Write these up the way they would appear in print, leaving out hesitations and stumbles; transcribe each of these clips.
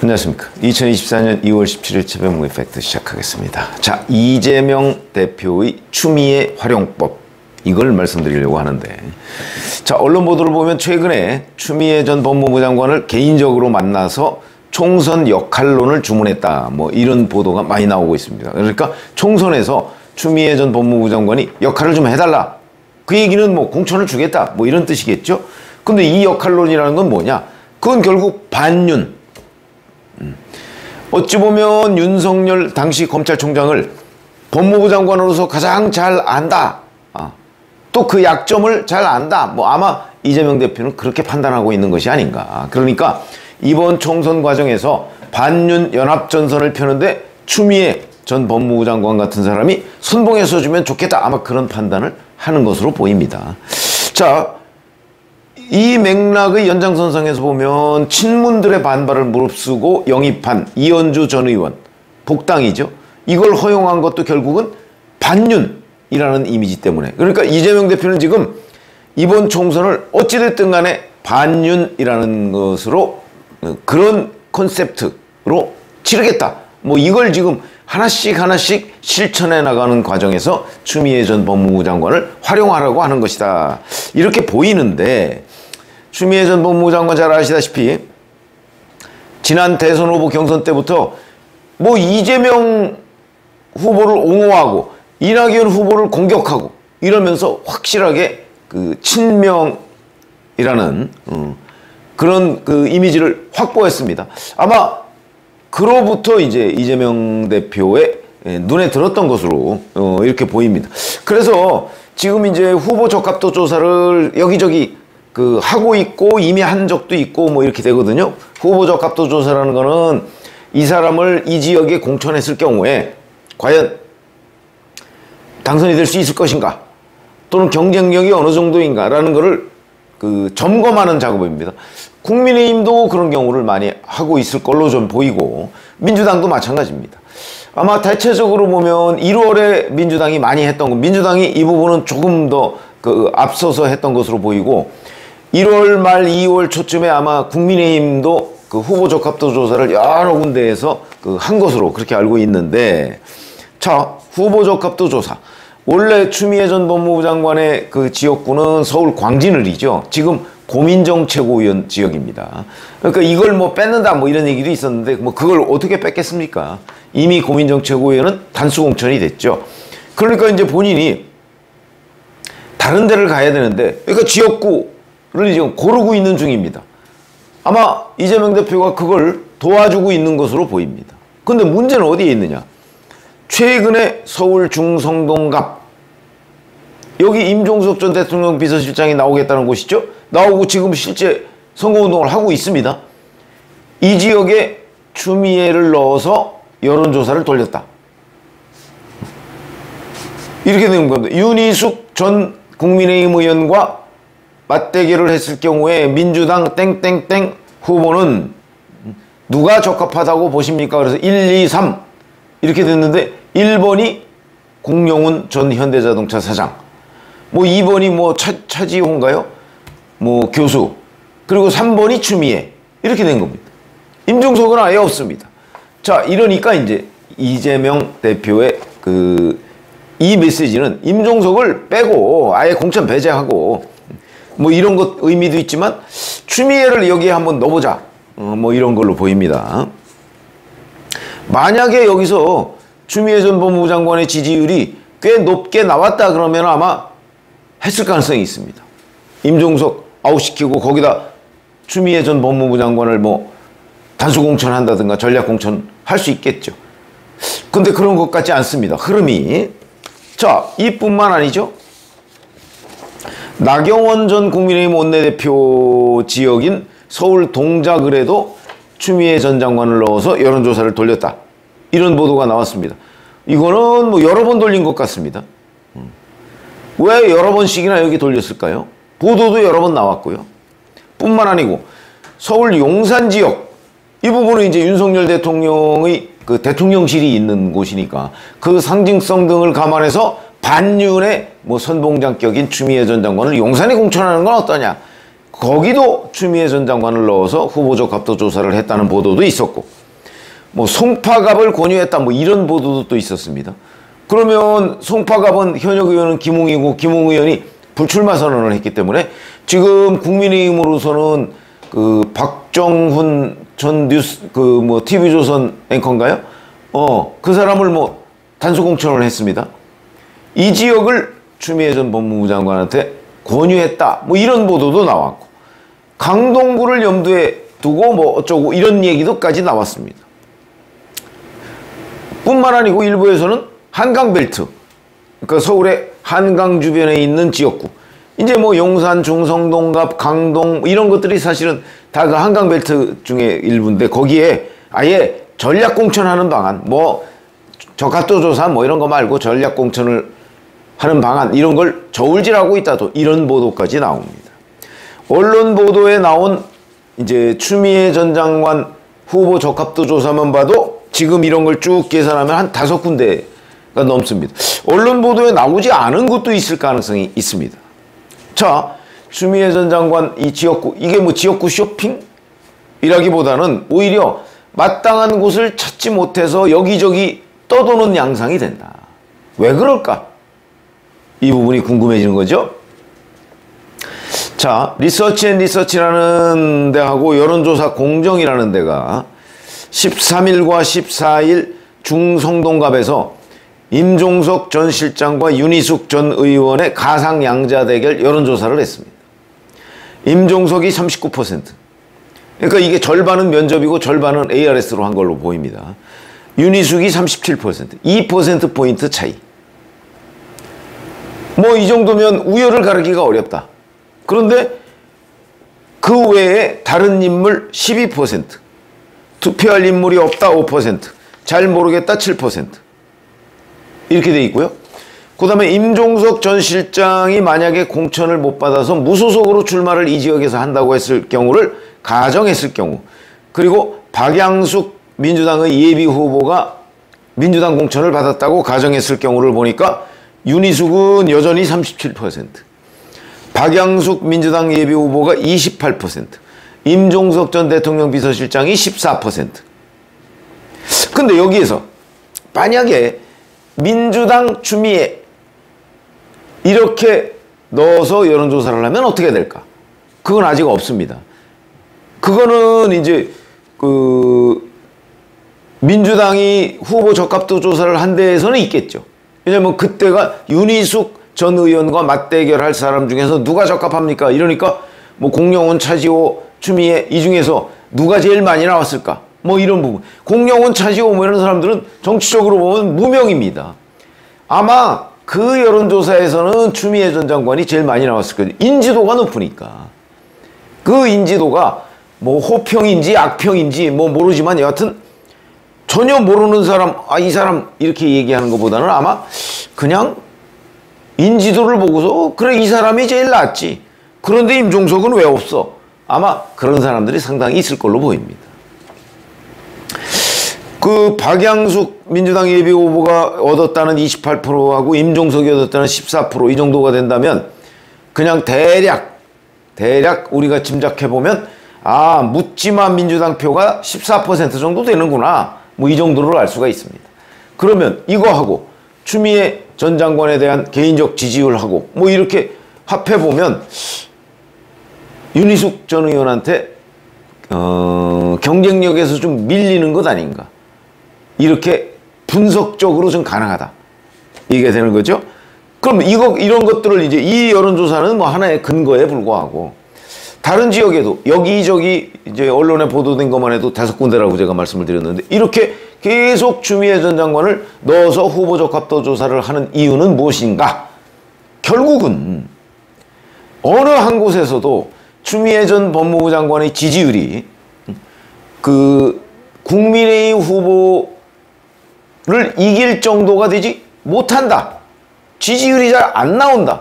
안녕하십니까. 2024년 2월 17일 최병무의 팩트 시작하겠습니다. 자, 이재명 대표의 추미애 활용법, 이걸 말씀드리려고 하는데, 자, 언론 보도를 보면 최근에 추미애 전 법무부 장관을 개인적으로 만나서 총선 역할론을 주문했다, 뭐 이런 보도가 많이 나오고 있습니다. 그러니까 총선에서 추미애 전 법무부 장관이 역할을 좀 해달라, 그 얘기는 뭐 공천을 주겠다, 뭐 이런 뜻이겠죠. 근데 이 역할론이라는 건 뭐냐, 그건 결국 반윤, 어찌 보면 윤석열 당시 검찰총장을 법무부 장관으로서 가장 잘 안다, 또 그 약점을 잘 안다, 뭐 아마 이재명 대표는 그렇게 판단하고 있는 것이 아닌가. 그러니까 이번 총선 과정에서 반윤 연합전선을 펴는데 추미애 전 법무부 장관 같은 사람이 선봉에 서주면 좋겠다, 아마 그런 판단을 하는 것으로 보입니다. 자, 이 맥락의 연장선상에서 보면 친문들의 반발을 무릅쓰고 영입한 이현주 전 의원, 복당이죠. 이걸 허용한 것도 결국은 반윤이라는 이미지 때문에. 그러니까 이재명 대표는 지금 이번 총선을 어찌됐든 간에 반윤이라는 것으로, 그런 콘셉트로 치르겠다, 뭐 이걸 지금 하나씩 실천해 나가는 과정에서 추미애 전 법무부 장관을 활용하려고 하는 것이다, 이렇게 보이는데, 추미애 전 법무부 장관 잘 아시다시피 지난 대선 후보 경선 때부터 뭐 이재명 후보를 옹호하고 이낙연 후보를 공격하고 이러면서 확실하게 그 친명이라는 그런 그 이미지를 확보했습니다. 아마 그로부터 이제 이재명 대표의 눈에 들었던 것으로 이렇게 보입니다. 그래서 지금 이제 후보 적합도 조사를 여기저기 하고 있고 이미 한 적도 있고 뭐 이렇게 되거든요. 후보 적합도 조사라는 거는 이 사람을 이 지역에 공천했을 경우에 과연 당선이 될 수 있을 것인가, 또는 경쟁력이 어느 정도인가 라는 거를 점검하는 작업입니다. 국민의힘도 그런 경우를 많이 하고 있을 걸로 좀 보이고, 민주당도 마찬가지입니다. 아마 대체적으로 보면 1월에 민주당이 많이 했던 거, 민주당이 이 부분은 조금 더 앞서서 했던 것으로 보이고, 1월 말 2월 초쯤에 아마 국민의힘도 후보 적합도 조사를 여러 군데에서 한 것으로 그렇게 알고 있는데, 자, 후보 적합도 조사. 원래 추미애 전 법무부 장관의 그 지역구는 서울 광진을이죠. 지금 고민정 최고위원 지역입니다. 그러니까 이걸 뭐 뺏는다, 뭐 이런 얘기도 있었는데, 뭐 그걸 어떻게 뺏겠습니까? 이미 고민정 최고위원은 단수 공천이 됐죠. 그러니까 이제 본인이 다른 데를 가야 되는데, 그러니까 지역구를 지금 고르고 있는 중입니다. 아마 이재명 대표가 그걸 도와주고 있는 것으로 보입니다. 근데 문제는 어디에 있느냐? 최근에 서울 중성동갑, 여기 임종석 전 대통령 비서실장이 나오겠다는 곳이죠. 나오고 지금 실제 선거운동을 하고 있습니다. 이 지역에 추미애를 넣어서 여론조사를 돌렸다, 이렇게 된 겁니다. 윤희숙 전 국민의힘 의원과 맞대결을 했을 경우에 민주당 땡땡땡 후보는 누가 적합하다고 보십니까? 그래서 1, 2, 3 이렇게 됐는데, 1번이 공용훈 전 현대자동차 사장, 뭐 2번이 뭐 차지호인가요? 뭐 교수, 그리고 3번이 추미애, 이렇게 된 겁니다. 임종석은 아예 없습니다. 자, 이러니까 이제 이재명 대표의 이 메시지는 임종석을 빼고 아예 공천 배제하고 뭐 이런 것 의미도 있지만 추미애를 여기에 한번 넣어보자, 뭐 이런 걸로 보입니다. 만약에 여기서 추미애 전 법무부 장관의 지지율이 꽤 높게 나왔다 그러면 아마 했을 가능성이 있습니다. 임종석 아웃시키고 거기다 추미애 전 법무부 장관을 뭐 단수 공천한다든가 전략 공천 할 수 있겠죠. 근데 그런 것 같지 않습니다, 흐름이. 자, 이뿐만 아니죠. 나경원 전 국민의힘 원내대표 지역인 서울 동작을에도 추미애 전 장관을 넣어서 여론조사를 돌렸다, 이런 보도가 나왔습니다. 이거는 뭐 여러 번 돌린 것 같습니다. 왜 여러 번씩이나 여기 돌렸을까요? 보도도 여러 번 나왔고요. 뿐만 아니고 서울 용산 지역, 이 부분은 이제 윤석열 대통령의 대통령실이 있는 곳이니까 그 상징성 등을 감안해서 반윤의 뭐 선봉장격인 추미애 전 장관을 용산에 공천하는 건 어떠냐, 거기도 추미애 전 장관을 넣어서 후보 적합도 조사를 했다는 보도도 있었고, 뭐 송파갑을 권유했다 뭐 이런 보도도 또 있었습니다. 그러면 송파갑은 현역 의원은 김웅이고 김웅 의원이 불출마 선언을 했기 때문에 지금 국민의힘으로서는 그 박정훈 전 뉴스 그 뭐 TV조선 앵커인가요? 그 사람을 뭐 단수 공천을 했습니다. 이 지역을 추미애 전 법무부 장관한테 권유했다 뭐 이런 보도도 나왔고, 강동구를 염두에 두고 뭐 어쩌고 이런 얘기도까지 나왔습니다. 뿐만 아니고 일부에서는 한강벨트, 그러니까 서울의 한강 주변에 있는 지역구, 이제 뭐 용산, 중성동갑, 강동 이런 것들이 사실은 다 그 한강벨트 중에 일부인데, 거기에 아예 전략공천하는 방안, 뭐 적합도 조사 뭐 이런 거 말고 전략공천을 하는 방안 이런 걸 저울질하고 있다도 이런 보도까지 나옵니다. 언론 보도에 나온 이제 추미애 전 장관 후보 적합도 조사만 봐도 지금 이런 걸 쭉 계산하면 한 5군데가 넘습니다. 언론 보도에 나오지 않은 것도 있을 가능성이 있습니다. 자, 추미애 전 장관 이 지역구, 이게 뭐 지역구 쇼핑이라기보다는 오히려 마땅한 곳을 찾지 못해서 여기저기 떠도는 양상이 된다. 왜 그럴까? 이 부분이 궁금해지는 거죠. 자, 리서치앤리서치라는 데하고 여론조사 공정이라는 데가 13일과 14일 중성동갑에서 임종석 전 실장과 윤희숙 전 의원의 가상 양자 대결 여론조사를 했습니다. 임종석이 39%. 그러니까 이게 절반은 면접이고 절반은 ARS로 한 걸로 보입니다. 윤희숙이 37%. 2%포인트 차이. 뭐 이 정도면 우열을 가르기가 어렵다. 그런데 그 외에 다른 인물 12%. 투표할 인물이 없다 5%. 잘 모르겠다 7%. 이렇게 돼 있고요. 그 다음에 임종석 전 실장이 만약에 공천을 못 받아서 무소속으로 출마를 이 지역에서 한다고 했을 경우를 가정했을 경우, 그리고 박양숙 민주당의 예비 후보가 민주당 공천을 받았다고 가정했을 경우를 보니까 윤희숙은 여전히 37%, 박양숙 민주당 예비 후보가 28%, 임종석 전 대통령 비서실장이 14%. 근데 여기에서 만약에 민주당 추미애 이렇게 넣어서 여론조사를 하면 어떻게 될까? 그건 아직 없습니다. 그거는 이제 그 민주당이 후보 적합도 조사를 한 데에서는 있겠죠. 왜냐면 그때가 윤희숙 전 의원과 맞대결할 사람 중에서 누가 적합합니까? 이러니까 뭐 공영훈, 차지호, 추미애 이 중에서 누가 제일 많이 나왔을까? 뭐 이런 부분. 공영훈, 차지호 뭐 이런 사람들은 정치적으로 보면 무명입니다. 아마 그 여론조사에서는 추미애 전 장관이 제일 많이 나왔을 거예요. 인지도가 높으니까. 그 인지도가 뭐 호평인지 악평인지 뭐 모르지만 여하튼 전혀 모르는 사람, 아, 이 사람 이렇게 얘기하는 것보다는 아마 그냥 인지도를 보고서 그래 이 사람이 제일 낫지. 그런데 임종석은 왜 없어? 아마 그런 사람들이 상당히 있을 걸로 보입니다. 그 박양숙 민주당 예비 후보가 얻었다는 28%하고 임종석이 얻었다는 14% 이 정도가 된다면 그냥 대략 우리가 짐작해보면 아, 묻지마 민주당 표가 14% 정도 되는구나. 뭐 이 정도로 알 수가 있습니다. 그러면 이거하고 추미애 전 장관에 대한 개인적 지지율하고 뭐 이렇게 합해보면 윤희숙 전 의원한테 경쟁력에서 좀 밀리는 것 아닌가. 이렇게 분석적으로 좀 가능하다. 이게 되는 거죠. 그럼 이런 것들을 이제 이 여론조사는 뭐 하나의 근거에 불과하고 다른 지역에도 여기저기 이제 언론에 보도된 것만 해도 5군데라고 제가 말씀을 드렸는데 이렇게 계속 추미애 전 장관을 넣어서 후보 적합도 조사를 하는 이유는 무엇인가? 결국은 어느 한 곳에서도 추미애 전 법무부 장관의 지지율이 그 국민의힘 후보를 이길 정도가 되지 못한다. 지지율이 잘 안 나온다.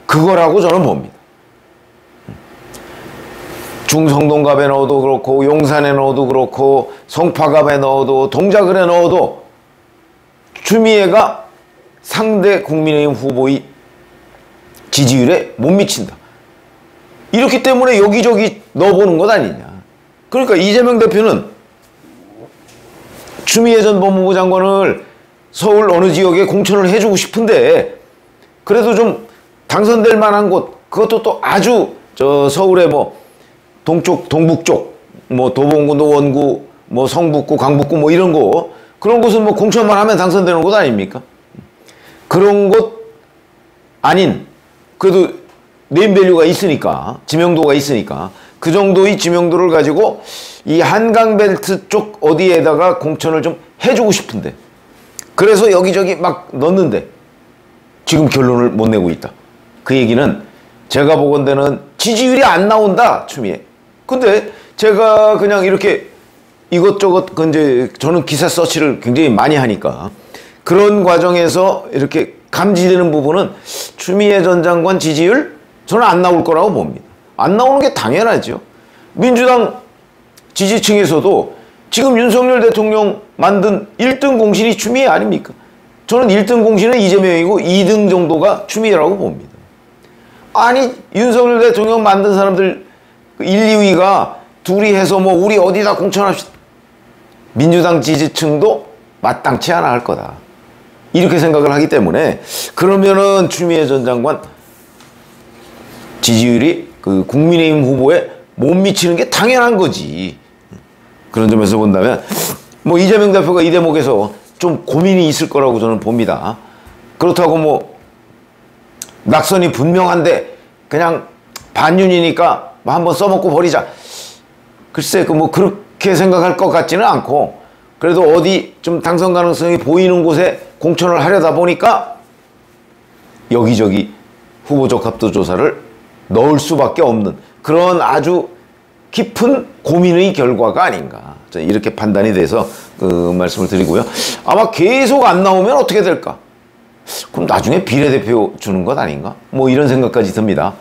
그거라고 저는 봅니다. 중성동갑에 넣어도 그렇고 용산에 넣어도 그렇고 송파갑에 넣어도 동작을에 넣어도 추미애가 상대 국민의힘 후보의 지지율에 못 미친다. 이렇기 때문에 여기저기 넣어보는 것 아니냐. 그러니까 이재명 대표는 추미애 전 법무부 장관을 서울 어느 지역에 공천을 해주고 싶은데 그래도 좀 당선될 만한 곳, 그것도 또 아주 저 서울의 뭐 동쪽, 동북쪽, 뭐 도봉구, 노원구, 뭐 성북구, 강북구 뭐 이런 거, 그런 곳은 뭐 공천만 하면 당선되는 곳 아닙니까? 그런 곳 아닌, 그래도 네임밸류가 있으니까, 지명도가 있으니까 그 정도의 지명도를 가지고 이 한강벨트 쪽 어디에다가 공천을 좀 해주고 싶은데, 그래서 여기저기 막 넣는데 지금 결론을 못 내고 있다. 그 얘기는 제가 보건대는 지지율이 안 나온다, 추미애. 근데 제가 그냥 이렇게 이것저것, 이제 저는 기사 서치를 굉장히 많이 하니까 그런 과정에서 이렇게 감지되는 부분은 추미애 전 장관 지지율 저는 안 나올 거라고 봅니다. 안 나오는 게 당연하죠. 민주당 지지층에서도 지금 윤석열 대통령 만든 1등 공신이 추미애 아닙니까? 저는 1등 공신은 이재명이고 2등 정도가 추미애라고 봅니다. 아니, 윤석열 대통령 만든 사람들 1, 2위가 둘이 해서 뭐 우리 어디다 공천합시다. 민주당 지지층도 마땅치 않아 할 거다. 이렇게 생각을 하기 때문에 그러면은 추미애 전 장관 지지율이 그 국민의힘 후보에 못 미치는 게 당연한 거지. 그런 점에서 본다면 뭐 이재명 대표가 이 대목에서 좀 고민이 있을 거라고 저는 봅니다. 그렇다고 뭐 낙선이 분명한데 그냥 반윤이니까 뭐 한번 써먹고 버리자. 글쎄 그 뭐 그렇게 생각할 것 같지는 않고, 그래도 어디 좀 당선 가능성이 보이는 곳에 공천을 하려다 보니까 여기저기 후보 적합도 조사를 넣을 수밖에 없는 그런 아주 깊은 고민의 결과가 아닌가, 저는 이렇게 판단이 돼서 그 말씀을 드리고요. 아마 계속 안 나오면 어떻게 될까? 그럼 나중에 비례대표 주는 것 아닌가? 뭐 이런 생각까지 듭니다.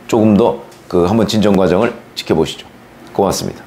조금 더 그 한번 진정 과정을 지켜보시죠. 고맙습니다.